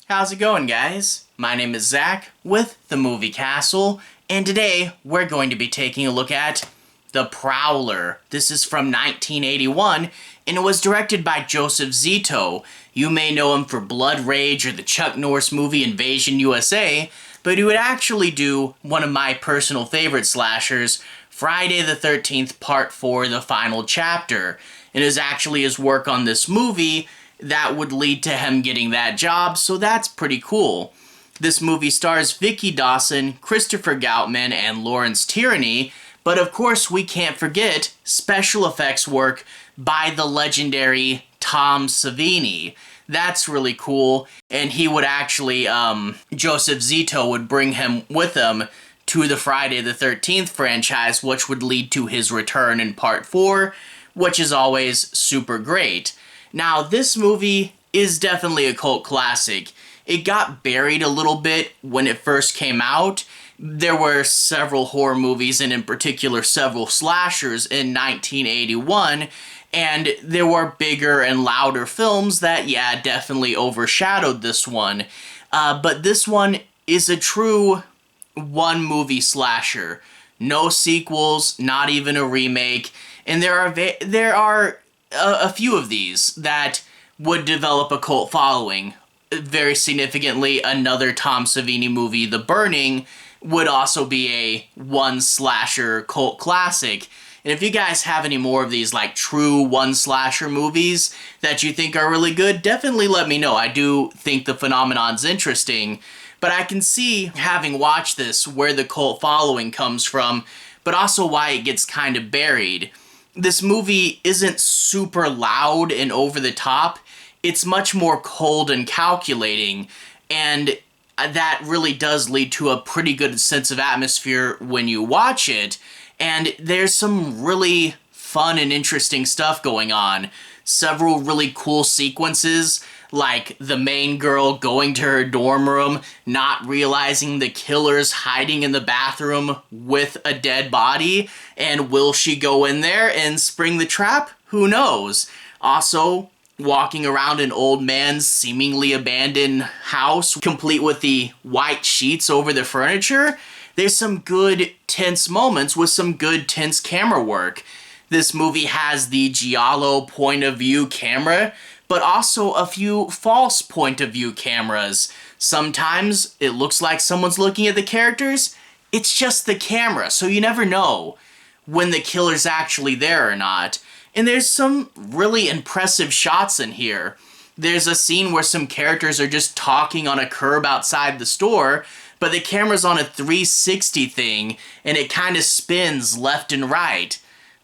How's it going, guys? My name is Zach with the Movie Castle, and today we're going to be taking a look at The Prowler. This is from 1981, and it was directed by Joseph Zito. You may know him for Blood Rage or the Chuck Norris movie Invasion USA, but he would actually do one of my personal favorite slashers, Friday the 13th Part 4, The Final Chapter. It is actually his work on this movie that would lead to him getting that job, so that's pretty cool. This movie stars Vicky Dawson, Christopher Goutman, and Lawrence Tierney, but of course we can't forget special effects work by the legendary Tom Savini. That's really cool, and he would actually, Joseph Zito would bring him with him to the Friday the 13th franchise, which would lead to his return in Part 4, which is always super great. Now, this movie is definitely a cult classic. It got buried a little bit when it first came out. There were several horror movies, and in particular several slashers in 1981, and there were bigger and louder films that, yeah, definitely overshadowed this one. But this one is a true one-movie slasher. No sequels, not even a remake, and there are a few of these that would develop a cult following. Very significantly, another Tom Savini movie, The Burning, would also be a one-slasher cult classic. And if you guys have any more of these, like, true one-slasher movies that you think are really good, definitely let me know. I do think the phenomenon's interesting. But I can see, having watched this, where the cult following comes from, but also why it gets kind of buried. This movie isn't super loud and over the top. It's much more cold and calculating, and that really does lead to a pretty good sense of atmosphere when you watch it, and there's some really fun and interesting stuff going on. Several really cool sequences, like the main girl going to her dorm room, not realizing the killer's hiding in the bathroom with a dead body, and will she go in there and spring the trap? Who knows? Also, walking around an old man's seemingly abandoned house, complete with the white sheets over the furniture, there's some good tense moments with some good tense camera work. This movie has the giallo point of view camera, but also a few false point of view cameras. Sometimes it looks like someone's looking at the characters. It's just the camera, so you never know when the killer's actually there or not. And there's some really impressive shots in here. There's a scene where some characters are just talking on a curb outside the store, but the camera's on a 360 thing, and it kind of spins left and right.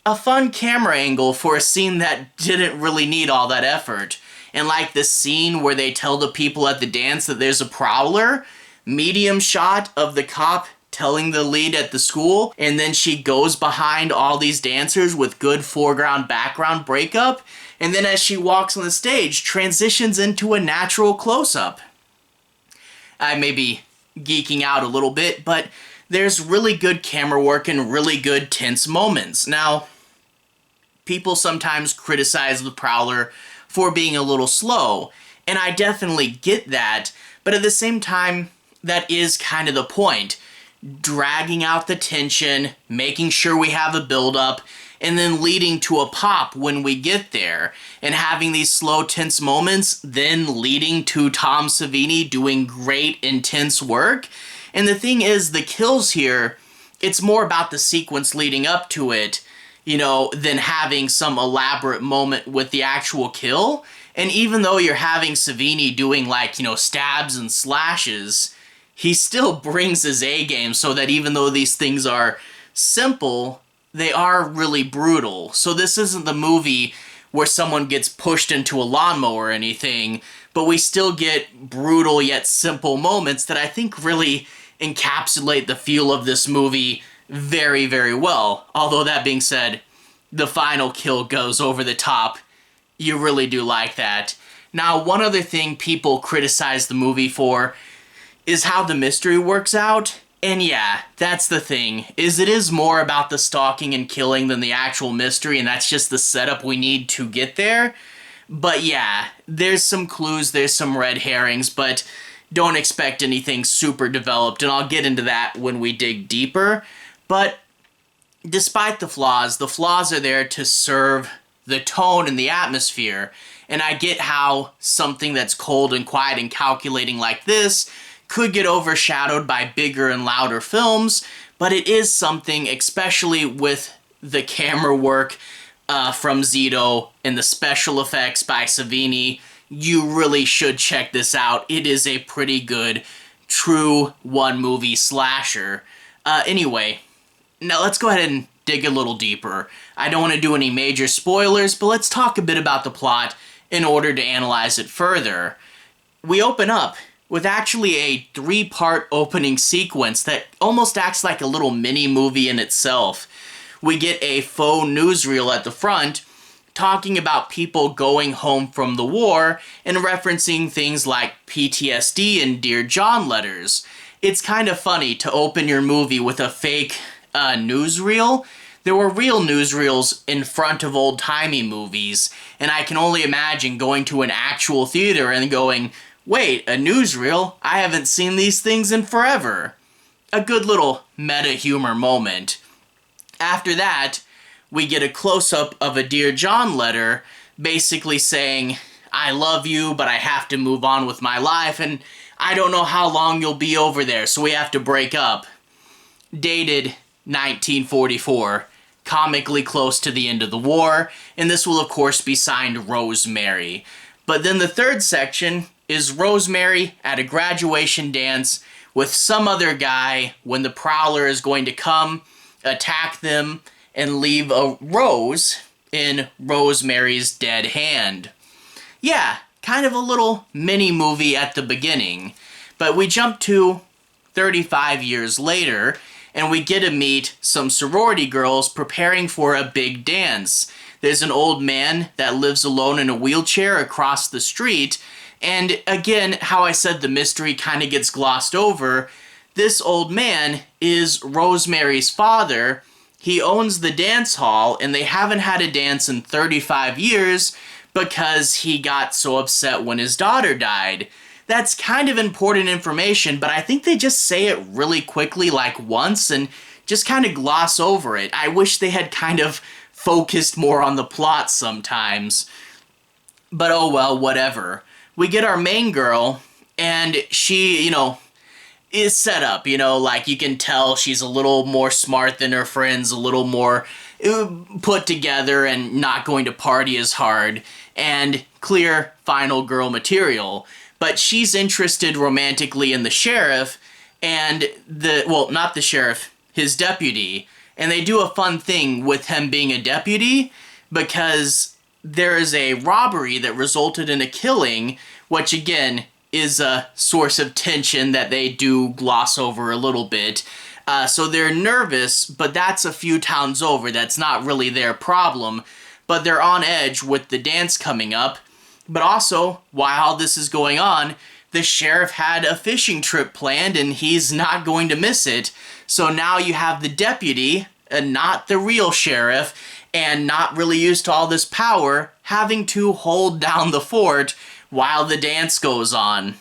A fun camera angle for a scene that didn't really need all that effort. And like the scene where they tell the people at the dance that there's a prowler, medium shot of the cop telling the lead at the school, and then she goes behind all these dancers with good foreground background breakup, and then as she walks on the stage, transitions into a natural close-up. I may be geeking out a little bit, but there's really good camera work and really good tense moments. Now, people sometimes criticize The Prowler for being a little slow, and I definitely get that, but at the same time, that is kind of the point. Dragging out the tension, making sure we have a build-up, and then leading to a pop when we get there, and having these slow, tense moments, then leading to Tom Savini doing great, intense work. And the thing is, the kills here, it's more about the sequence leading up to it, you know, than having some elaborate moment with the actual kill. And even though you're having Savini doing, like, you know, stabs and slashes, he still brings his A game, so that even though these things are simple, they are really brutal. So this isn't the movie where someone gets pushed into a lawnmower or anything, but we still get brutal yet simple moments that I think really encapsulate the feel of this movie very, very well. Although that being said, the final kill goes over the top. You really do like that. Now, one other thing people criticize the movie for is how the mystery works out. And yeah, that's the thing, is it is more about the stalking and killing than the actual mystery, and that's just the setup we need to get there. But yeah, there's some clues, there's some red herrings, but don't expect anything super developed, and I'll get into that when we dig deeper. But despite the flaws are there to serve the tone and the atmosphere. And I get how something that's cold and quiet and calculating like this could get overshadowed by bigger and louder films, but it is something, especially with the camera work from Zito and the special effects by Savini, you really should check this out. It is a pretty good, true one-movie slasher. Anyway, now let's go ahead and dig a little deeper. I don't want to do any major spoilers, but let's talk a bit about the plot in order to analyze it further. We open up with actually a 3-part opening sequence that almost acts like a little mini-movie in itself. We get a faux newsreel at the front talking about people going home from the war and referencing things like PTSD and Dear John letters. It's kind of funny to open your movie with a fake newsreel. There were real newsreels in front of old-timey movies, and I can only imagine going to an actual theater and going, wait, a newsreel? I haven't seen these things in forever. A good little meta-humor moment. After that, we get a close-up of a Dear John letter, basically saying, I love you, but I have to move on with my life, and I don't know how long you'll be over there, so we have to break up. Dated 1944. Comically close to the end of the war, and this will of course be signed Rosemary. But then the third section is Rosemary at a graduation dance with some other guy when the Prowler is going to come, attack them, and leave a rose in Rosemary's dead hand. Yeah, kind of a little mini-movie at the beginning, but we jump to 35 years later, and we get to meet some sorority girls preparing for a big dance. There's an old man that lives alone in a wheelchair across the street, and again, how I said the mystery kind of gets glossed over, this old man is Rosemary's father. He owns the dance hall, and they haven't had a dance in 35 years because he got so upset when his daughter died. That's kind of important information, but I think they just say it really quickly, like once, and just kind of gloss over it. I wish they had kind of focused more on the plot sometimes. But oh well, whatever. We get our main girl, and she, is set up, like you can tell she's a little more smart than her friends, a little more put together and not going to party as hard, and clear final girl material. But she's interested romantically in the sheriff and not the sheriff, his deputy. And they do a fun thing with him being a deputy because there is a robbery that resulted in a killing, which again is a source of tension that they do gloss over a little bit. So they're nervous, but that's a few towns over. That's not really their problem. But they're on edge with the dance coming up. But also, while this is going on, the sheriff had a fishing trip planned and he's not going to miss it. So now you have the deputy, and not the real sheriff, and not really used to all this power, having to hold down the fort while the dance goes on.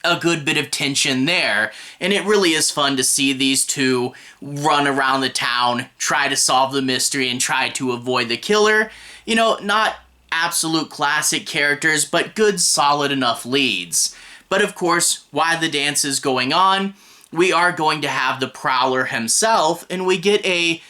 A good bit of tension there, and it really is fun to see these two run around the town, try to solve the mystery, and try to avoid the killer. Not absolute classic characters, but good solid enough leads. But of course, while the dance is going on, we are going to have the Prowler himself, and we get a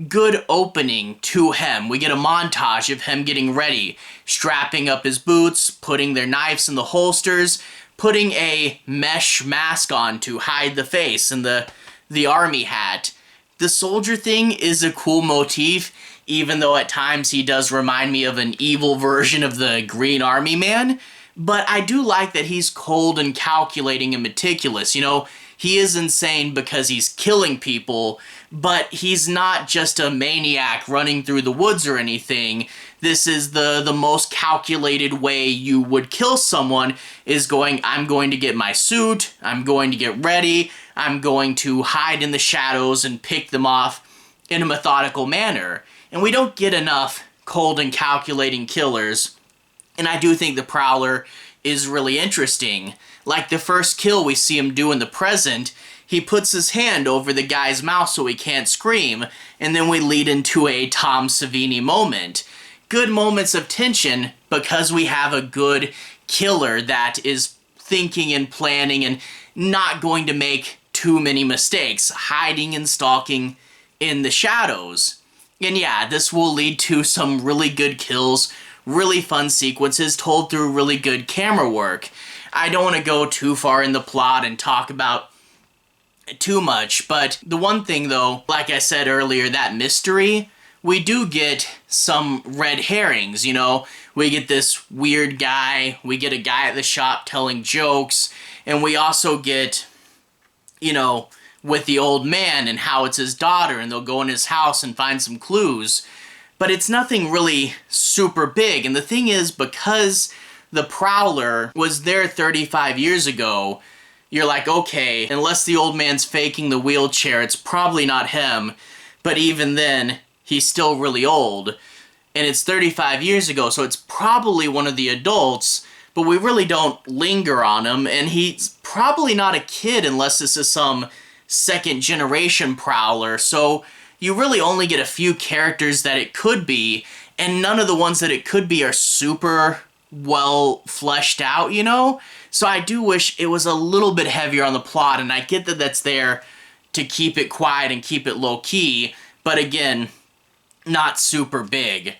good opening to him. We get a montage of him getting ready, strapping up his boots, putting their knives in the holsters, putting a mesh mask on to hide the face, and the army hat. The soldier thing is a cool motif, even though at times he does remind me of an evil version of the Green Army Man. But I do like that he's cold and calculating and meticulous. He is insane because he's killing people, but he's not just a maniac running through the woods or anything. This is the most calculated way you would kill someone, is I'm going to get my suit, I'm going to get ready, I'm going to hide in the shadows and pick them off in a methodical manner. And we don't get enough cold and calculating killers. And I do think the Prowler is really interesting. Like the first kill we see him do in the present, he puts his hand over the guy's mouth so he can't scream, and then we lead into a Tom Savini moment. Good moments of tension because we have a good killer that is thinking and planning and not going to make too many mistakes, hiding and stalking in the shadows. And yeah, this will lead to some really good kills, really fun sequences told through really good camera work. I don't want to go too far in the plot and talk about too much, but the one thing though, like I said earlier, that mystery, we do get some red herrings, you know? We get this weird guy, we get a guy at the shop telling jokes, and we also get, you know, with the old man and how it's his daughter, and they'll go in his house and find some clues. But it's nothing really super big, and the thing is, because the Prowler was there 35 years ago, you're like, okay, unless the old man's faking the wheelchair, it's probably not him. But even then, he's still really old. And it's 35 years ago, so it's probably one of the adults, but we really don't linger on him. And he's probably not a kid unless this is some second generation Prowler. So you really only get a few characters that it could be, and none of the ones that it could be are super well fleshed out, you know? So I do wish it was a little bit heavier on the plot, and I get that that's there to keep it quiet and keep it low-key, but again, not super big.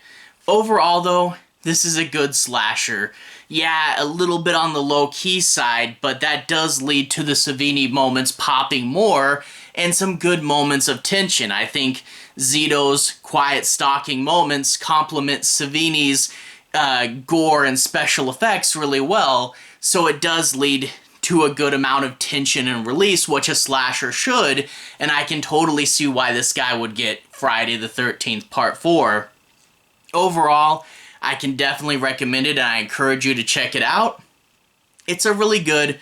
Overall, though, this is a good slasher. Yeah, a little bit on the low-key side, but that does lead to the Savini moments popping more, and some good moments of tension. I think Zito's quiet stalking moments complement Savini's gore and special effects really well, so it does lead to a good amount of tension and release, which a slasher should, and I can totally see why this guy would get Friday the 13th Part 4. Overall, I can definitely recommend it, and I encourage you to check it out. It's a really good,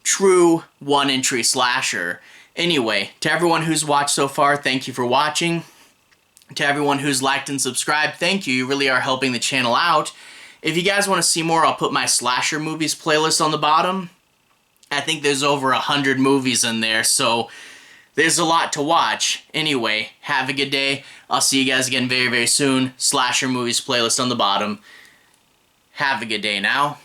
true one-entry slasher. Anyway, to everyone who's watched so far, thank you for watching. To everyone who's liked and subscribed, thank you. You really are helping the channel out. If you guys want to see more, I'll put my slasher movies playlist on the bottom. I think there's over 100 movies in there, so there's a lot to watch. Anyway, have a good day. I'll see you guys again very, very soon. Slasher movies playlist on the bottom. Have a good day now.